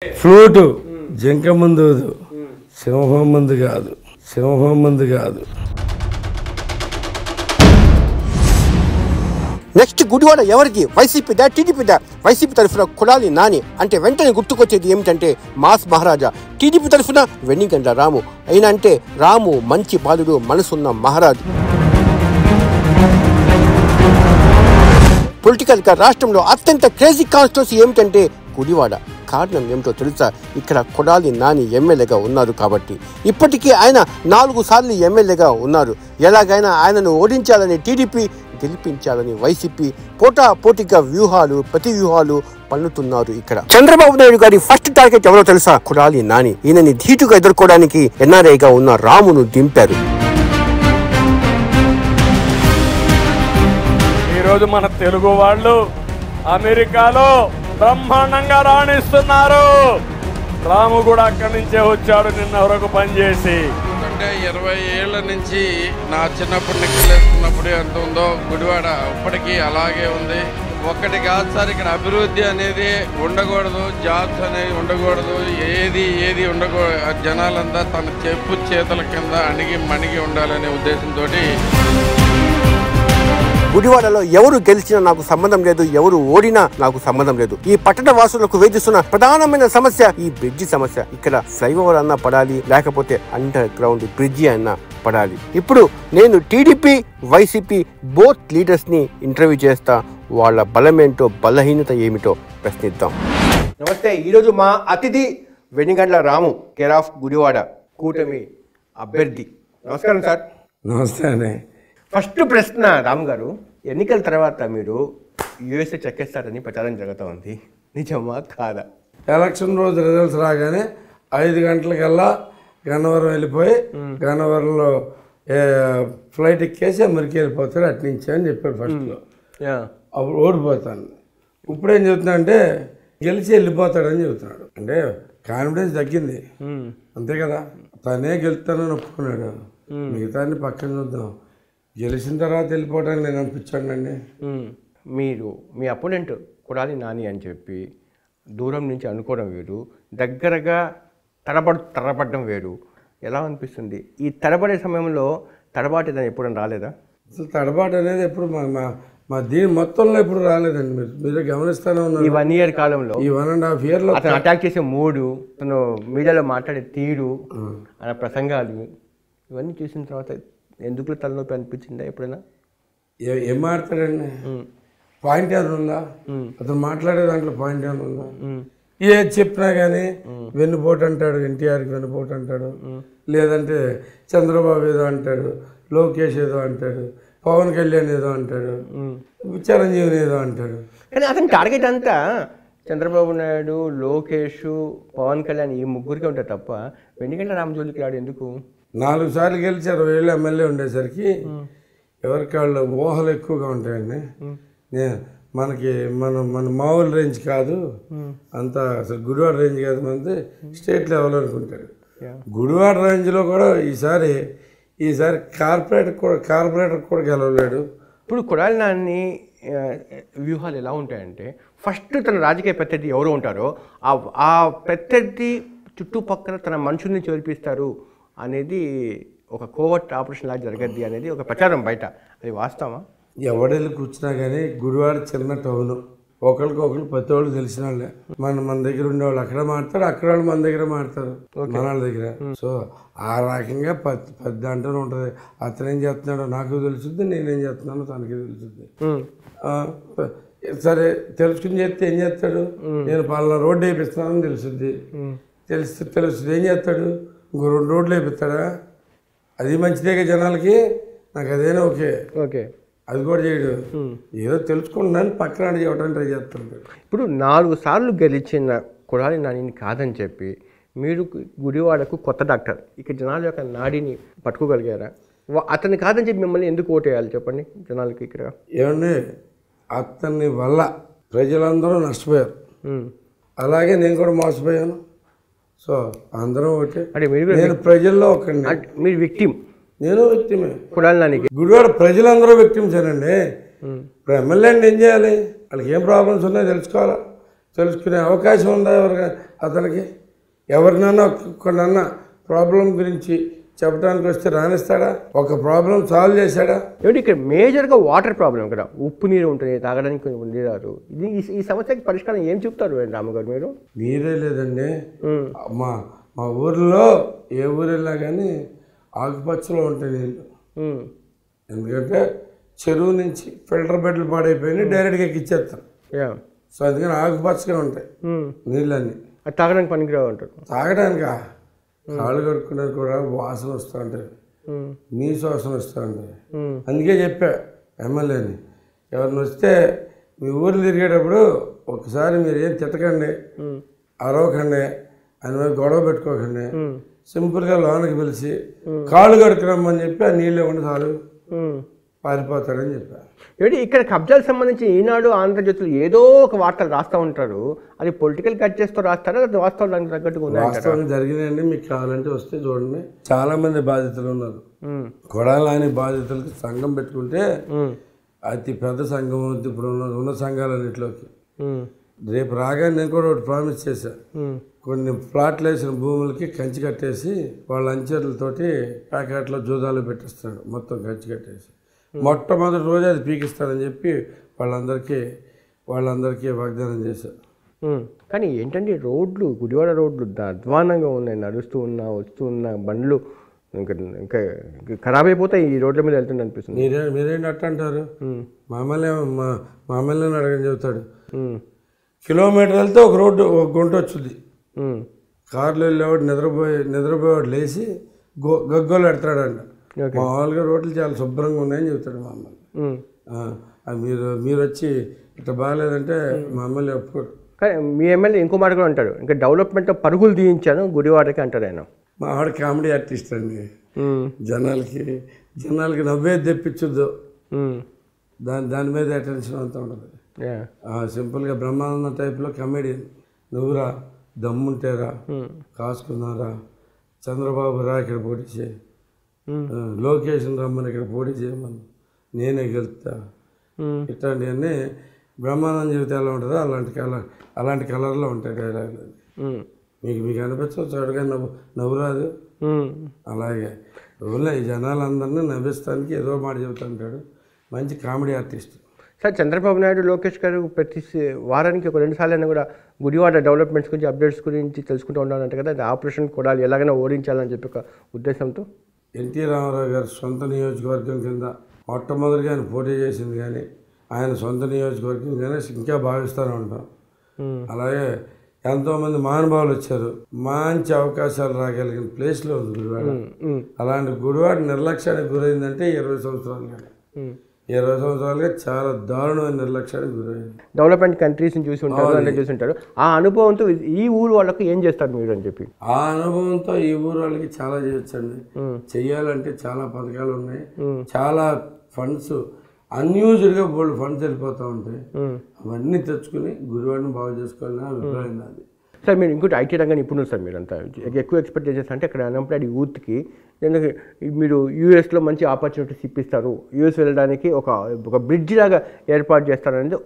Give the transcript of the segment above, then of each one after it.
Flute జింక ముందు సింహం ముందు కాదు, సింహం ముందు కాదు. నెక్స్ట్ గుడివాడ ఎవరికి? వైసీపీదా టీడీపీదా? వైసీపీ తరఫున కొడాలి నాని అంటే వెంటనే గుర్తుకొచ్చేది ఏమిటంటే మాస్ మహారాజా. టీడీపీ తరఫున వెన్నిగండ్ల రాము. అయినా అంటే రాము మంచి బాలుడు, మనసున్న మహారాజు. పొలిటికల్ గా రాష్ట్రంలో అత్యంత క్రేజీ కాన్స్టిట్యూన్సీ ఏమిటంటే గుడివాడ. కారణం ఏమిటో తెలుసా? ఇక్కడ కొడాలి నాని ఎమ్మెల్యేగా ఉన్నారు కాబట్టి. ఇప్పటికీ ఆయన 4 సార్లు ఎమ్మెల్యేగా ఉన్నారు. ఎలాగైనా ఆయనను ఓడించాలని టీడీపీ, గెలిపించాలని వైసీపీ పోటాపోటీగా ప్రతి వ్యూహాలు పన్నుతున్నారు. ఇక్కడ చంద్రబాబు నాయుడు గారి ఫస్ట్ టార్గెట్ ఎవరో తెలుసా? కొడాలి నాని. ఈయనని ధీటుగా ఎదుర్కోవడానికి ఎన్ఆర్ఐగా ఉన్న రామును దింపారు. ఈరోజు మన తెలుగు వాళ్ళు అమెరికాలో బ్రహ్మాండంగా రాణిస్తున్నారు. రాము కూడా అక్కడి నుంచే వచ్చాడు నిన్న వరకు పనిచేసి. అంటే 20 ఏళ్ల నుంచి నా చిన్నప్పుడు నిక్కలేసుకున్నప్పుడు ఎంత ఉందో గుడివాడ ఇప్పటికీ అలాగే ఉంది. ఒక్కటి కాదు సార్, ఇక్కడ అభివృద్ధి అనేది ఉండకూడదు, జాబ్స్ అనేవి ఉండకూడదు, ఏది ఉండకూడదు. జనాలంతా తన చెప్పు చేతుల కింద అణిగి మణిగి ఉండాలనే ఉద్దేశంతో గుడివాడలో ఎవరు గెలిచినా నాకు సంబంధం లేదు, ఎవరు ఓడినా నాకు సంబంధం లేదు. ఈ పట్టణ వాసులకు వేధిస్తున్న ప్రధానమైన సమస్య ఈ బ్రిడ్జి సమస్య. ఇక్కడ ఫ్లైఓవర్ అన్నా పడాలి, లేకపోతే అండర్ గ్రౌండ్ బ్రిడ్జి అన్నా పడాలి. ఇప్పుడు నేను టీడీపీ, వైసీపీ బోత్ లీడర్స్ ని ఇంటర్వ్యూ చేస్తా. వాళ్ళ బలమేంటో, బలహీనత ఏమిటో ప్రశ్నిద్దాం. నమస్తే. ఈరోజు మా అతిథి వెన్నిగండ్ల రాము, కేర్ ఆఫ్ గుడివాడ కూటమి అభ్యర్థి. నమస్కారం సార్. నమస్తే అండి. ఫస్ట్ ప్రశ్న రామ్ గారు, ఎన్నికల తర్వాత మీరు యూఎస్ఏ చెక్కేస్తారని ప్రచారం జరుగుతూ ఉంది, నిజమా కాదా? ఎలక్షన్ రోజు రిజల్ట్స్ రాగానే 5 గంటలకల్లా గన్నవరం వెళ్ళిపోయి గన్నవరంలో ఫ్లైట్ ఎక్కేసి అమెరికా వెళ్ళిపోతారు అట్నుంచి అని చెప్పాడు ఫస్ట్లో. అప్పుడు ఓడిపోతాను. ఇప్పుడేం చెబుతున్నా అంటే గెలిచి వెళ్ళిపోతాడని చెబుతున్నాడు. అంటే కాన్ఫిడెన్స్ తగ్గింది అంతే కదా. తనే గెలుస్తానని ఒప్పుకున్నాడు, మిగతాన్ని పక్కన చూద్దాం. గెలిచిన తర్వాత వెళ్ళిపోవడానికి నేను అనిపించానండి. మీరు మీ అపోనెంట్ కొడాలి నాని అని చెప్పి దూరం నుంచి అనుకోవడం వేరు, దగ్గరగా తడబడడం వేరు. ఎలా అనిపిస్తుంది? ఈ తడబడే సమయంలో తడబాటు ఏదైనా ఎప్పుడైనా రాలేదా? అసలు తడబాటు అనేది ఎప్పుడు మా దీని మొత్తంలో ఎప్పుడు రాలేదండి. మీరు గమనిస్తూనే ఉన్నారు. ఈ 1 year కాలంలో, ఈ 1.5 yearలో అతను అటాక్ చేసే మూడు, అతను మీడియాలో మాట్లాడే తీరు, ఆయన ప్రసంగాలు ఇవన్నీ చూసిన తర్వాత ఎందుకు తలనొప్పి అనిపించిందా ఎప్పుడైనా? ఏం మాట్లాడండి? పాయింట్ ఏమైనా ఉందా? అతను మాట్లాడే దాంట్లో పాయింట్ ఏమైనా ఉందా? ఏది చెప్పినా కానీ వెన్నుపోటు అంటాడు, ఎన్టీఆర్కి వెన్నుపోటు అంటాడు, లేదంటే చంద్రబాబు ఏదో అంటాడు, లోకేష్ ఏదో అంటాడు, పవన్ కళ్యాణ్ ఏదో అంటాడు, చిరంజీవిని ఏదో అంటాడు. కానీ అతని టార్గెట్ అంతా చంద్రబాబు నాయుడు, లోకేష్, పవన్ కళ్యాణ్ ఈ ముగ్గురికి ఉంటారు తప్ప వెన్నిగండ్ల రామ జోలికి రాడు ఎందుకు? 4 సార్లు గెలిచి 60 ఏళ్ళు ఎమ్మెల్యే ఉండేసరికి ఎవరికి వాళ్ళు ఊహలు ఎక్కువగా ఉంటాయండి. మనకి మన మామూలు రేంజ్ కాదు, అంత అసలు గుడివాడ రేంజ్ కాదు, మనది స్టేట్ లెవెల్ అనుకుంటారు. గుడివాడ రేంజ్లో కూడా ఈసారి కార్పొరేటర్ కూడా గెలవలేడు. ఇప్పుడు కొడాలి నాని వ్యూహాలు ఎలా ఉంటాయంటే, ఫస్ట్ తన రాజకీయ ప్రత్యర్థి ఎవరు ఉంటారో ఆ ప్రత్యర్థి చుట్టుపక్కల తన మనుషుల్ని చేర్పిస్తారు అనేది ఒక కోవర్ట్ ఆపరేషన్ లాగా జరగద్ది అనేది ఒక ప్రచారం బయట. అది వాస్తవా? ఎవడెళ్ళి కూర్చున్నా కానీ గుడివాడ చిన్న టౌన్, ఒకరికొకరు ప్రతి వాళ్ళు తెలిసిన వాళ్ళే. మన దగ్గర ఉండేవాళ్ళు అక్కడ మాడతారు, అక్కడ వాళ్ళు మన దగ్గర మాడతారు, మన వాళ్ళ దగ్గర. సో ఆ రకంగా పెద్ద అంటూనే ఉంటుంది. అతను ఏం చేస్తున్నాడో నాకు తెలుస్తుంది, నేనేం చేస్తున్నానో తనకి తెలుస్తుంది. సరే తెలుసుకుని చేస్తే ఏం చేస్తాడు? నేను పలానా రోడ్డు వేపిస్తున్నానని తెలుస్తుంది. తెలుస్తుంది ఏం చేస్తాడు? ఇంకో 2 రోడ్లు వేపిస్తాడా? అది మంచిదేగా జనాలకి. నాకు అదేనా ఓకే, అది కూడా చేయడు. ఏదో తెలుసుకుంటున్నాను పక్కన చెప్పడానికి ట్రై చేస్తాను. ఇప్పుడు 4 సార్లు గెలిచిన కొడాలి నానిని కాదని చెప్పి మీరు గుడివాడకు కొత్త డాక్టర్, ఇక్కడ జనాల యొక్క నాడిని పట్టుకోగలిగారా? అతన్ని కాదని చెప్పి మిమ్మల్ని ఎందుకు ఓటేయాలి చెప్పండి జనాలకి? ఇక్కడ ఏమండి, అతని వల్ల ప్రజలందరూ నష్టపోయారు, అలాగే నేను కూడా మోసపోయాను. సో అందరం ఒకటే. అంటే నేను ప్రజల్లో ఒకటి, మీరు విక్టిమ్, నేను వ్యక్తిమే. కొడాలి నానికి గుడివాడ ప్రజలందరూ వ్యక్తించారండి. ఇప్పుడు ఎమ్మెల్యేని ఏం చేయాలి? వాళ్ళకి ఏం ప్రాబ్లమ్స్ ఉన్నాయో తెలుసుకోవాలా, తెలుసుకునే అవకాశం ఉందా? ఎవరికి అతనికి ఎవరినైనా కొన్న ప్రాబ్లం గురించి చెప్పడానికి వస్తే రానిస్తాడా? ఒక ప్రాబ్లం సాల్వ్ చేశాడా? ఏమిటి ఇక్కడ మేజర్గా వాటర్ ప్రాబ్లం, ఇక్కడ ఉప్పు నీరు ఉంటుంది, తాగడానికి నీరు. ఇది ఈ సమస్యకి పరిష్కారం ఏం చెప్తారు రామగారు మీరు? నీరే లేదండి. మా ఊర్లో ఏ ఊరు వెళ్ళినా కానీ ఆకుపచ్చలో ఉంటాయి నీళ్ళు. ఎందుకంటే చెరువు నుంచి ఫిల్టర్ బెడ్లు పాడైపోయినాయి, డైరెక్ట్గా ఎక్కిచ్చేస్తాం. సో అందుకని ఆకుపచ్చగా ఉంటాయి నీళ్ళన్నీ. అది తాగడానికి పనికిరావు అంటారు. తాగడానికా? కాళ్ళు కడుక్కునేది కూడా వాసన వస్తూ ఉంటుంది, నీ వాసన వస్తూ ఉంటుంది. అందుకే చెప్పా ఎమ్మెల్యేని, ఎవరిని వస్తే మీ ఊరు తిరిగేటప్పుడు ఒకసారి మీరు ఏం తిట్టకండి, అరవకండి, ఆయన మీద గొడవ పెట్టుకోకండి, సింపుల్గా లోనకి పిలిచి కాళ్ళు కడుక్కురమ్మని చెప్పి ఆ నీళ్ళు ఇవ్వండి చాలు, పారిపోతాడని చెప్పా. ఏమిటి ఇక్కడ కబ్జాలకు సంబంధించి ఈనాడు ఆంధ్రజ్యోతులు ఏదో ఒక వార్తలు రాస్తూ ఉంటారు, అది పొలిటికల్ కట్ చేస్తూ రాస్తారా, అది వాస్తవం దానికి తగ్గట్టుగా ఉన్నాయి? వాస్తవం జరిగినాయండి, మీకు కావాలంటే వస్తే చూడండి. చాలా మంది బాధితులు ఉన్నారు. కొడాలని బాధితులకి సంఘం పెట్టుకుంటే అతి పెద్ద సంఘం అవుతుంది ఇప్పుడు ఉన్న సంఘాలన్నింటిలోకి. రేపు రాగానే నేను కూడా ఒకటి ప్రామిస్ చేశాను, కొన్ని ప్లాట్లు వేసిన భూములకి కంచి కట్టేసి వాళ్ళ అంచెలతోటి ప్యాకెట్లో జూదాలు పెట్టిస్తాడు, మొత్తం కంచి కట్టేసి మొట్టమొదటి రోజే అది పీకిస్తానని చెప్పి వాళ్ళందరికీ వాగ్దానం చేశారు. కానీ ఏంటంటే రోడ్లు, గుడివాడ రోడ్లు అధ్వానంగా ఉన్నాయి, నడుస్తూ వస్తూ ఉన్న బండ్లు ఇంకా ఖరాబ్ అయిపోతాయి ఈ రోడ్ల మీద వెళ్తుండే అనిపిస్తుంది. మీరేంటి అట్ట అంటారు? మామూలు అడగని చెబుతాడు, కిలోమీటర్ వెళ్తే ఒక రోడ్డు ఒక గుంట వచ్చింది, కార్లో వెళ్ళేవాడు నిద్రపోయేవాడు లేచి గగ్గోలు పెడతాడంట. మామూలుగా రోడ్లు చాలా శుభ్రంగా ఉన్నాయని చెబుతాడు మా అమ్మాయి. మీరు వచ్చి ఇట్లా బాగాలేదంటే మా అమ్మాయిలు ఒప్పుకోరు. కానీ మీ ఎమ్మెల్యే ఇంకో మాట కూడా అంటాడు, ఇంకా డెవలప్మెంట్ పరుగులు తీయించాను గుడివాడకి అంటాడు ఆయన. మా ఆవిడ కామెడీ ఆర్టిస్ట్ అండి, జనాలకి నవ్వేది తెప్పించొద్దు, దాని మీద అటెన్షన్ అంతా ఉండదు. సింపుల్గా బ్రహ్మానందం టైప్లో కమెడియన్, నువ్వురా దమ్ముంటేరా కాసుకున్నారా, చంద్రబాబు రా ఇక్కడ పోటీ చేయి, లోకేషన్ రమ్మని ఇక్కడ పోటీ చేయమని నేనే గెలుస్తా, ఇట్లాంటివన్నీ బ్రహ్మానందం చెబితే ఎలా ఉంటుందో అలాంటి కలర్లో ఉంటాయి డైలాగులు. మీకు అనిపించవచ్చు అడుగా నవ్వురాదు. అలాగే ఊళ్ళో ఈ జనాలందరినీ నవ్విస్తానికి ఏదో మాట చెబుతుంటాడు, మంచి comedy artist. Sir Chandrababu Naidu, Lokesh గారు ప్రతి వారానికి ఒక 2 సార్లు అయినా కూడా గుడివాడ డెవలప్మెంట్స్ గురించి, అప్డేట్స్ గురించి తెలుసుకుంటూ ఉండాలంటే కదా, అది ఆపరేషన్ కొడాలి ఎలాగైనా ఓడించాలని చెప్పి ఒక ఉద్దేశంతో ఎన్టీ రామారావు గారు సొంత నియోజకవర్గం కింద మొట్టమొదటిగా ఆయన పోటీ చేసింది, కానీ ఆయన సొంత నియోజకవర్గం కానీ ఇంకా భావిస్తూనే ఉంటాం. అలాగే ఎంతోమంది మహానుభావులు వచ్చారు, మంచి అవకాశాలు రాగలిగిన ప్లేస్లో ఉంది గుడివాడ. అలాంటి గుడివాడ నిర్లక్ష్యానికి గురైందంటే 20 సంవత్సరాలుగా చాలా దారుణమైన నిర్లక్ష్యానికి గురైంది. డెవలప్మెంట్ కంట్రీస్ని చూసి ఉంటారు, ఆ అనుభవంతో ఈ ఊరు వాళ్ళకు ఏం చేస్తారు మీరు అని చెప్పి. ఆ అనుభవంతో ఈ ఊరు వాళ్ళకి చాలా చేయొచ్చండి. చెయ్యాలంటే చాలా పథకాలు ఉన్నాయి, చాలా ఫండ్స్ అన్యూజ్డ్గా బోల్డ్ ఫండ్స్ వెళ్ళిపోతూ ఉంటాయి, అవన్నీ తెచ్చుకుని గుడివాడిని బాగు చేసుకోవాలని అభిప్రాయం నాది. సార్ మీరు ఇంకోటి ఐటీ రంగాన్ని నిపుణులు సార్, మీరు అంతా ఎక్కువ ఎక్స్పెక్ట్ చేసేస్తా అంటే అక్కడ అన్ఎంప్లాయిడ్ యూత్కి మీరు యూఎస్లో మంచి ఆపర్చునిటీస్ ఇప్పిస్తారు, యూఎస్ వెళ్ళడానికి ఒక బ్రిడ్జ్ లాగా ఏర్పాటు చేస్తారనేది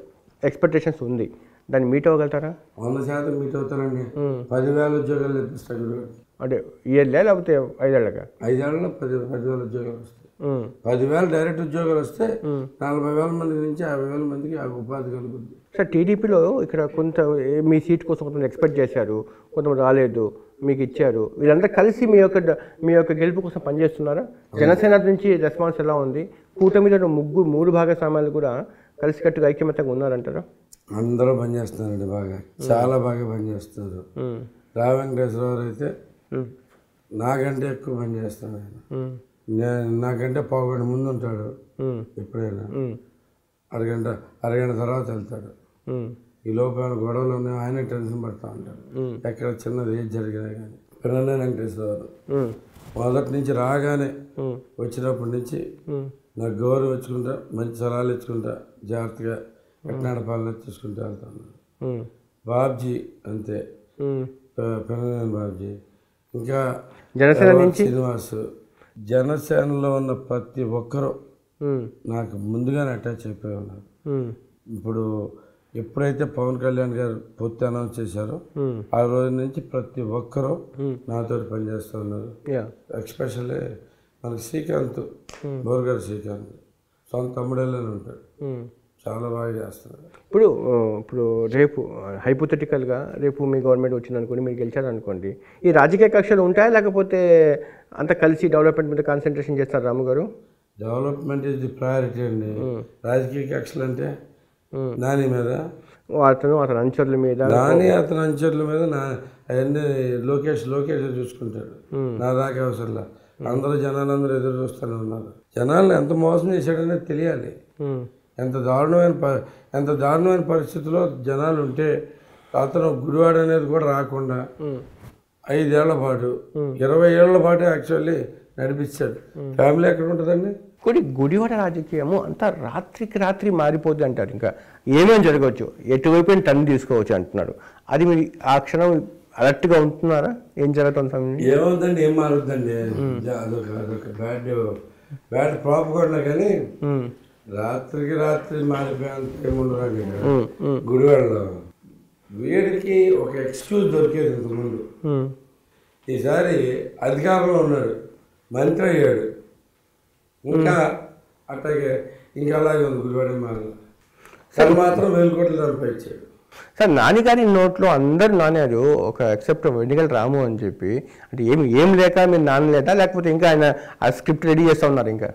ఎక్స్పెక్టేషన్స్ ఉంది, దాన్ని మీట్ అవ్వగలుగుతారా? 100% మీట్ అవుతారండి. 10,000 ఉద్యోగాలు తెప్పిస్తారు అంటే ఇయర్లే లేకపోతే 5 ఏళ్ళగా? 5 ఏళ్ళలో 10,000 ఉద్యోగాలు వస్తాయి. 10,000 డైరెక్ట్ ఉద్యోగాలు వస్తే 40,000 మంది నుంచి 50,000 మందికి ఉపాధి కలుగుతుంది. సార్ టీడీపీలో ఇక్కడ కొంత మీ సీట్ కోసం కొంతమంది ఎక్స్పెక్ట్ చేశారు, కొంతమంది రాలేదు, మీకు ఇచ్చారు, వీళ్ళందరూ కలిసి మీ యొక్క గెలుపు కోసం పనిచేస్తున్నారా? జనసేన నుంచి రెస్పాన్స్ ఎలా ఉంది? కూటమిలో 3 భాగస్వామ్యాలు కూడా కలిసికట్టుగా ఐక్యమత్యంగా ఉన్నారంటారా? అందరూ పనిచేస్తున్నారండి, బాగా చాలా బాగా పనిచేస్తున్నారు. రా వెంకటేశ్వరరావు అయితే నాకంటే ఎక్కువ పనిచేస్తున్నాడు, నాకంటే పావుగంట ముందు ఉంటాడు, ఎప్పుడైనా అరగంట తర్వాత వెళ్తాడు. ఈ లోపల గొడవలు ఉన్నాయి, ఆయనే టెన్షన్ పడుతూ ఉంటాడు, ఎక్కడ చిన్నది ఏది జరిగినా కానీ. పిల్లలే వెంకటేశ్వరరావు మొదటి నుంచి రాగానే వచ్చినప్పటి నుంచి నాకు గౌరవం ఇచ్చుకుంటా, మంచి సలహాలు ఇచ్చుకుంటా, జాగ్రత్తగా ఎట్నాడపాలన చూసుకుంటూ వెళ్తాను. బాబ్జీ అంతే, పిల్లలేని బాబ్జీ, ఇంకా జనసేన నుంచి శ్రీనివాస్, జనసేనలో ఉన్న ప్రతి ఒక్కరూ నాకు ముందుగానే అటాచ్ అయిపోయి ఉన్నారు. ఇప్పుడు ఎప్పుడైతే పవన్ కళ్యాణ్ గారు పూర్తి అనౌన్స్ చేశారో ఆ రోజు నుంచి ప్రతి ఒక్కరూ నాతో పనిచేస్తూ ఉన్నారు. ఎక్స్పెషల్లీ మనకి శ్రీకాంత్ బోర్గారు శ్రీకాంత్ సొంత తమ్ముడేళ్ళని ఉంటాడు, చాలా బాగా చేస్తున్నారు. ఇప్పుడు రేపు హైపోథెటికల్గా రేపు మీ గవర్నమెంట్ వచ్చిందనుకోండి, మీరు గెలిచారనుకోండి, ఈ రాజకీయ కక్షలు ఉంటాయా లేకపోతే అంతా కలిసి డెవలప్మెంట్ మీద కాన్సన్ట్రేషన్ చేస్తారు రాము గారు? డెవలప్మెంట్ ఇస్ ది ప్రయారిటీ అండి. రాజకీయ కక్షలు అంటే నాని మీద, అతని అనుచరుల మీద, అతని అనుచరుల మీద అవన్నీ లోకేష్ చూసుకుంటాడు. నా దాకా అవసరంలా. అందరూ జనాలందరూ ఎదురు చూస్తూనే ఉన్నారు. జనాలను ఎంత మోసం చేశాడనేది తెలియాలి. ఎంత దారుణమైన పరిస్థితిలో జనాలు ఉంటే అతను గుడివాడ అనేది కూడా రాకుండా 5 ఏళ్ల పాటు 20 ఏళ్ల పాటు యాక్చువల్లీ నడిపించాడు. ఫ్యామిలీ ఎక్కడ ఉంటుందండి? గుడివాడ రాజకీయము అంతా రాత్రికి రాత్రి మారిపోద్ది అంటారు. ఇంకా ఏమేమి జరగవచ్చు, ఎటువైపు టర్న్ తీసుకోవచ్చు అంటున్నారు. అది మీరు ఆ క్షణం అలర్ట్గా ఉంటున్నారా? ఏం జరుగుతుంది? ఏమవుతుందండి, ఏం మారుద్దండి. అదొక బ్యాడ్ ప్రాపగండా. కానీ రాత్రికి రాత్రి మారిపోయేంత ఏముండదండి. గుడివాడలో వీడికి ఒక ఎక్స్క్యూజ్ దొరికేది ఇంతకుముందు. ఈసారి అధికారంలో ఉన్నాడు, మంత్రి అయ్యాడు, ఇంకా అట్లాగే ఇంకా అలాగే ఉంది గుడివాడ మాల. సార్ మాత్రం 1000 కోట్లు సంపాదించాడు. సార్ నాన్నగారి నోట్లో అందరు నాన్నారు, ఒక ఎక్సెప్ట్ వెన్నికల రాము అని చెప్పి. అంటే ఏం లేక మీరు నాన్నలేదా, లేకపోతే ఇంకా ఆయన ఆ స్క్రిప్ట్ రెడీ చేస్తూ ఉన్నారు? ఇంకా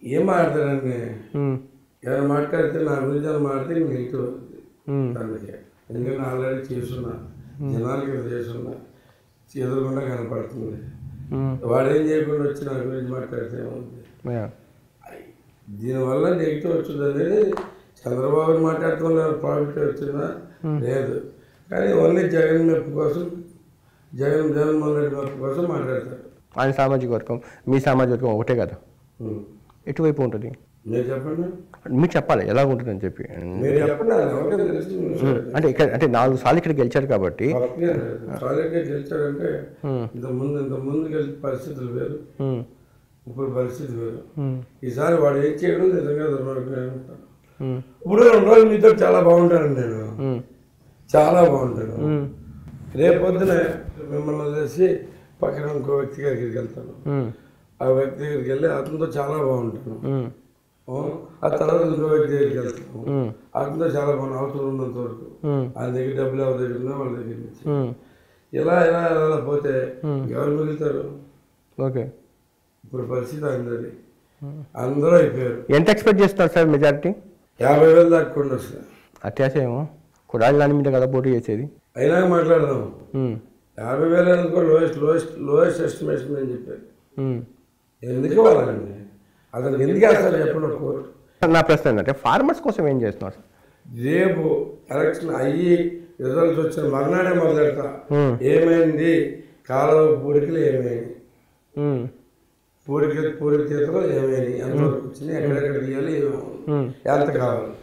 ఏం మాట్లాడారండి, ఎవరు మాట్లాడితే నా గురించి అని మాట్లాడితే నెగిటివ్ అవుతుంది అందుకే. ఎందుకంటే ఆల్రెడీ చేస్తున్నా, జనాలకి చేస్తున్నా, ఎదురుకుండా కనపడుతుంది. వాడేం చేయకుండా వచ్చి నా గురించి మాట్లాడితే ఏముంది? దీనివల్ల నెగిటివ్ వచ్చింది అనేది చంద్రబాబు మాట్లాడుతున్న ప్రాఫిట్ వచ్చిందా లేదు. కానీ ఓన్లీ జగన్ మెప్పు కోసం, జగన్మోహన్ రెడ్డి మెప్పు కోసం మాట్లాడతారు. ఆయన సామాజిక వర్గం, మీ సామాజిక వర్గం ఒకటే కదా, ఎటువైపు ఉంటుంది? మీరు చెప్పండి. మీరు చెప్పాలి ఎలా ఉంటుందని చెప్పి. మీరు చెప్పండి. అంటే ఇక్కడ అంటే 4 సార్లు ఇక్కడ గెలిచారు కాబట్టి. గెలిచాడంటే ఇంతకుముందు గెలిచిన పరిస్థితులు వేరు, ఇప్పుడు పరిస్థితి వేరు. ఈసారి వాడు ఏం చేయడం నిజంగా దుర్మార్గం. ఇప్పుడు 2 రోజులు మీతో చాలా బాగుంటానండి, నేను చాలా బాగుంటాను. రేపొద్దున మిమ్మల్ని వదిలేసి పక్కన ఇంకో వ్యక్తి దగ్గరికి వెళ్తాను. ఆ వ్యక్తి దగ్గరికి వెళ్ళి అతనితో చాలా బాగుంటాను. ఆ తర్వాత ఇంకో వ్యక్తి దగ్గరికి వెళ్తాను, అతనితో చాలా బాగుంది అవసరం ఉన్నంత వరకు. ఆయన దగ్గర డబ్బులు ఎవరి దగ్గర ఉన్నా వాళ్ళ దగ్గర నుంచి ఇలా పోతే ఎవరు మిగులుతారు? ఓకే, ఇప్పుడు పరిస్థితి అందరి అందరూ అయిపోయారు. ఎంత ఎక్స్పెక్ట్ చేస్తున్నారు సార్ మెజారిటీ? 50,000 దాకా వస్తుంది. అత్యాశయమో కుడాలి దాని మీద కదా పోటీ చేసేది. అయినా మాట్లాడదాం. 50,000 అనుకో లోయెస్ట్ ఎస్టిమేషన్ అని చెప్పారు. ఎందుకు వాళ్ళండి, అతనికి ఎందుకు వేస్తారు చెప్పండి కోర్టు. నా ప్రశ్న ఏంటంటే ఫార్మర్స్ కోసం ఏం చేస్తున్నారు? రేపు ఎలక్షన్ అయ్యి రిజల్ట్స్ వచ్చిన మర్నాడే మొదలెడతా. ఏమైంది కాలువ పూడికలు, ఏమైంది పూడిక తీతలో ఏమైంది, ఎంతవరకు వచ్చింది, ఎక్కడెక్కడ తీయాలి, ఎంత కావాలి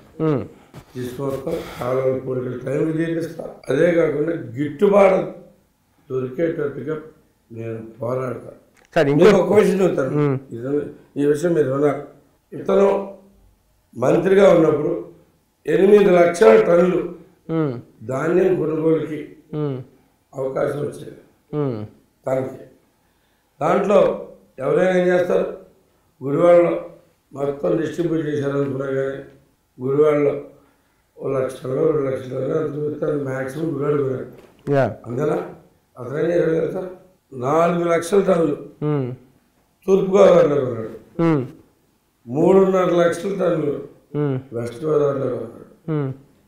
తీసుకోవడం, కాలువ పూడికలు టైంకి తీపిస్తా. అదే కాకుండా గిట్టుబాటు దొరికేటట్టుగా నేను పోరాడతాను. ఒక క్వశ్చన్ చెప్తాను, ఈ విషయం మీరు ఉన్నారు. ఇతను మంత్రిగా ఉన్నప్పుడు 8 లక్షల టన్నులు ధాన్యం కొనుగోలుకి అవకాశం వచ్చేది తనకి. దాంట్లో ఎవరైనా ఏం చేస్తారు, గుడివాడలో మొత్తం డిస్ట్రిబ్యూట్ చేశారనుకున్నా కానీ గుడివాడలో 1 లక్ష టన్నులు 2 లక్షల టన్నులు అంత చూస్తారు మ్యాక్సిమం గుడివాడ కొనాడు. అందుకనా అతను ఏం చేశాడు తెలుసా, 4 లక్షల టన్నులు తూర్పుగోదావరిలో కొన్నాడు, 3.5 లక్షల టన్నులు వెస్ట్ గోదావరిలో కొన్నాడు,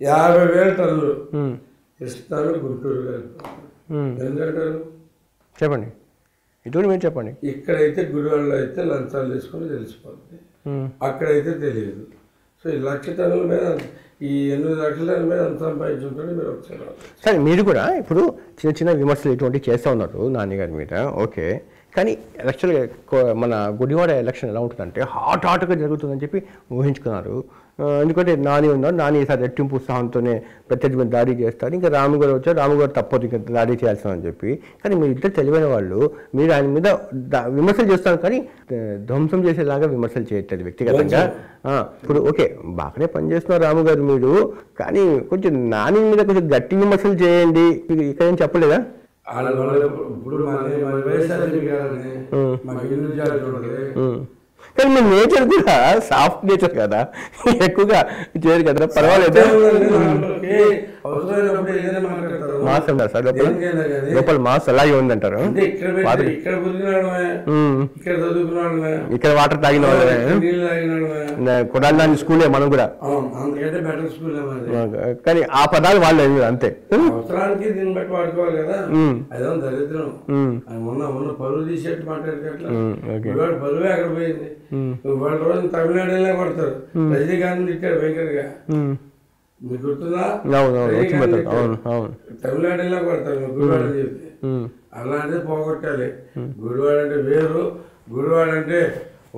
50,000 టన్నులు కృష్ణాలు గుంటూరు గారు. ఎందుకంటారు చెప్పండి, ఇటువంటి మీరు చెప్పండి. ఇక్కడైతే గుడివాడలో అయితే లంచాలు తీసుకొని తెలిసిపోతుంది, అక్కడైతే తెలియదు. సో ఈ 1 లక్ష టన్నుల మీద, ఈ 8 లక్షల టన్నుల మీద అంత సంపాదించుంటే మీరు ఒకసారి. సరే, మీరు కూడా ఇప్పుడు చిన్న విమర్శలు ఇటువంటివి చేస్తూ ఉన్నారు నాన్నగారి మీద, ఓకే. కానీ యాక్చువల్గా మన గుడివాడ ఎలక్షన్ ఎలా ఉంటుందంటే హాట్గా జరుగుతుందని చెప్పి ఊహించుకున్నారు. ఎందుకంటే నాని ఉన్నారు, నాని ఈసారి రెట్టింపు ఉత్సాహంతోనే ప్రత్యర్థి దాడి చేస్తారు. ఇంకా రాము గారు వచ్చారు, రాము గారు తప్పదు ఇంకా దాడి చేయాల్సిన అని చెప్పి. కానీ మీరు ఇద్దరు తెలివైన వాళ్ళు, మీరు ఆయన మీద విమర్శలు చేస్తారు కానీ ధ్వంసం చేసేలాగా విమర్శలు చేయట్లేదు వ్యక్తిగతంగా. ఇప్పుడు ఓకే బాగానే పనిచేస్తున్నారు రాము గారు మీరు, కానీ కొంచెం నాని మీద కొంచెం గట్టి విమర్శలు చేయండి, ఇక్కడ ఏం చెప్పలేదా? కానీ మీ నేచర్ కూడా సాఫ్ట్ నేచర్ కదా, ఎక్కువగా చేయరు కదా, పర్వాలేదు. మాస్ అంటారు సార్, లోపల మాస్ అలాగే ఉందంటారు. ఇక్కడ వాటర్ తాగిన వాళ్ళే, కొడాలి స్కూలే మనం కూడా. కానీ ఆ పదాలు వాళ్ళు అంతే. అవసరానికి దీన్ని బట్టి వాడుకోవాలి కదా, అదే దరిద్రం. పరువు తీసేట్టు మాట్లాడితే పరువే అక్కడ పోయింది. వాళ్ళ రోజు తమిళనాడులో కొడతారు, రజనీకాంత్ తిట్టాడు భయంకరంగా, మీకు గుర్తుందా? తమిళనాడులో కొడతారు గుడివాడ చెప్తే. అలాంటిది పోగొట్టాలి. గుడివాడ అంటే వేరు, గుడివాడ అంటే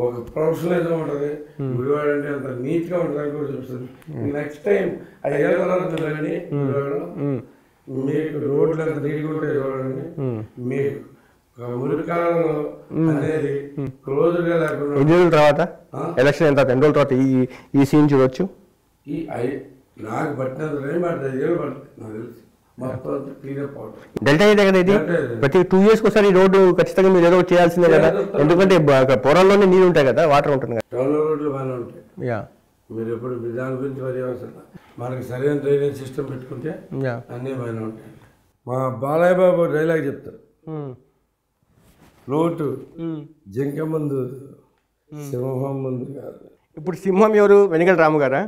ఒక ప్రొఫెషనలిజం ఉంటుంది, గుడివాడ అంటే అంత నీట్ గా ఉంటుంది కూడా చూస్తుంది. నెక్స్ట్ టైం 5 ఏళ్ళ తర్వాత చూడండి గుడివాడలో మీకు రోడ్లు అంత నీట్గా ఉంటాయి చూడండి. మీకు మురికాలంలో అనేది క్లోజ్ గా లేకుండా ఎన్ని రోజుల తర్వాత ఎలక్షన్ ఎంత 2 రోజుల తర్వాత ఈ సీన్ చూడొచ్చు. ఈ నాకు పట్టినంత టైం పడుతుంది, 5 ఏళ్ళు పడుతుంది నాకు తెలిసి. మొత్తం క్లీనప్ అవుతుంది. డెల్టా ఏదే కదా ఇది, ప్రతి 2 years ఒకసారి ఈ రోడ్డు ఖచ్చితంగా మీరు ఏదో చేయాల్సిందే కదా, ఎందుకంటే పొరాల్లోనే నీళ్ళు ఉంటాయి కదా, వాటర్ ఉంటుంది కదా. టౌన్ రోడ్లు బాగానే ఉంటాయి. మీరు ఎప్పుడు దాని గురించి వరి అవసరం, మనకి సరైన డ్రైనేజ్ సిస్టమ్ పెట్టుకుంటే అన్నీ బాగానే ఉంటాయి. మా బాలయ్య బాబు డైలాగ్ చెప్తారు, లోటు జింక ముందు సింహం ముందు కాదు. ఇప్పుడు సింహం ఎవరు? వెనిగల రాము గారా?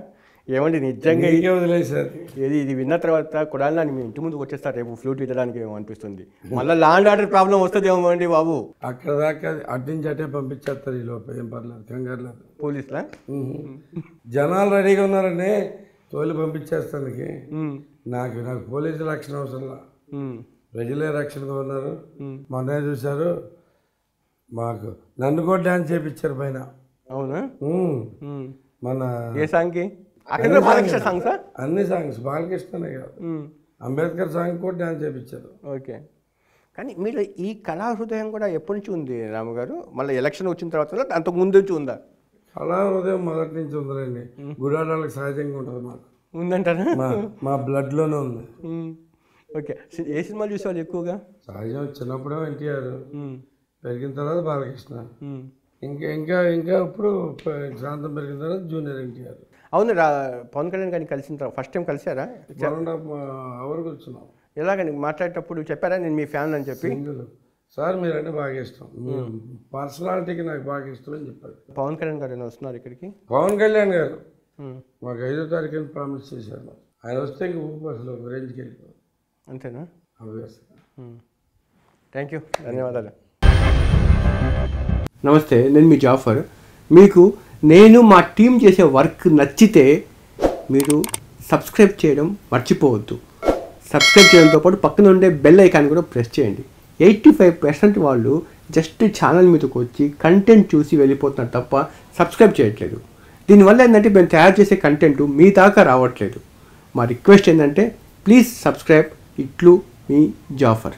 ఏమండి నిజంగా వదిలేసారు. ఇది విన్న తర్వాత కొడాలి మీ ఇంటి ముందుకు వచ్చేస్తారు రేపు ఫ్లూట్ ఇవ్వడానికి ఏమో అనిపిస్తుంది. మళ్ళీ ల్యాండ్ ఆర్డర్ ప్రాబ్లం వస్తుందేమో అండి బాబు. అక్కడ దాకా అడ్డించి అటే పంపించేస్తారు, ఈ లోపల ఏం పర్లేదు, కంగారు లేదు. పోలీసులా జనాలు రెడీగా ఉన్నారని తోలి పంపించేస్తానికి. నాకు పోలీసు రక్షణ అవసరంలా, ప్రజలే రక్షణగా ఉన్నారు. మొన్న చూశారు, మాకు నన్ను కూడా డాన్స్ చేయించారు పైన. అవునా? మన ఏ సాంగ్కి? Balakrishna song sir? అన్ని సాంగ్స్ బాలకృష్ణనే కాదు, అంబేద్కర్ సాంగ్ కూడా డాన్స్ చేయించారు. ఓకే. కానీ మీరు ఈ కళా హృదయం కూడా ఎప్పటి నుంచి ఉంది రాము గారు? మళ్ళీ ఎలక్షన్ వచ్చిన తర్వాత అంతకు ముందు నుంచి ఉందా? కళా హృదయం మొదటి నుంచి ఉందండి. గుడాడాలకు సహజంగా ఉంటుంది, మాకు ఉందంటారా? మా బ్లడ్లోనే ఉంది. ఓకే. ఏ సినిమాలు చూసేవాళ్ళు ఎక్కువగా? సహజం చిన్నప్పుడే ఎన్టీఆర్, పెరిగిన తర్వాత బాలకృష్ణ, ఇంకా ఇప్పుడు శాంతం పెరిగిన తర్వాత జూనియర్ ఎన్టీఆర్. అవును, పవన్ కళ్యాణ్ గారిని కలిసిన తర్వాత ఫస్ట్ టైం కలిసారా? 1.5 hour కూర్చున్నాం. ఎలాగని మాట్లాడేటప్పుడు చెప్పారా నేను మీ ఫ్యాన్ అని చెప్పి? సార్ మీరంటే బాగా ఇష్టం, పర్సనాలిటీకి నాకు బాగా ఇష్టం అని చెప్పారు. పవన్ కళ్యాణ్ గారు వస్తున్నారు ఇక్కడికి? పవన్ కళ్యాణ్ గారు మాకు 5వ తారీఖున ప్రామిస్ చేశారు. ఆయన వస్తే ఇంక ఊపు అసలు ఒక రేంజ్కి వెళ్ళిపోవాలి. అంతేనా? అభ్యాసం. థ్యాంక్ యూ, ధన్యవాదాలు. నమస్తే, నేను మీ జాఫర్. మీకు నేను మా టీం చేసే వర్క్ నచ్చితే మీరు సబ్స్క్రైబ్ చేయడం మర్చిపోవద్దు. సబ్స్క్రైబ్ చేయడంతో పాటు పక్కన ఉండే బెల్ ఐకాన్ కూడా ప్రెస్ చేయండి. 85% వాళ్ళు జస్ట్ ఛానల్ మీదకి వచ్చి కంటెంట్ చూసి వెళ్ళిపోతున్నారు తప్ప సబ్స్క్రైబ్ చేయట్లేదు. దీనివల్ల ఏంటంటే మేము తయారు చేసే కంటెంట్ మీ దాకా రావట్లేదు. మా రిక్వెస్ట్ ఏంటంటే ప్లీజ్ సబ్స్క్రైబ్. ఇట్లు మీ జాఫర్.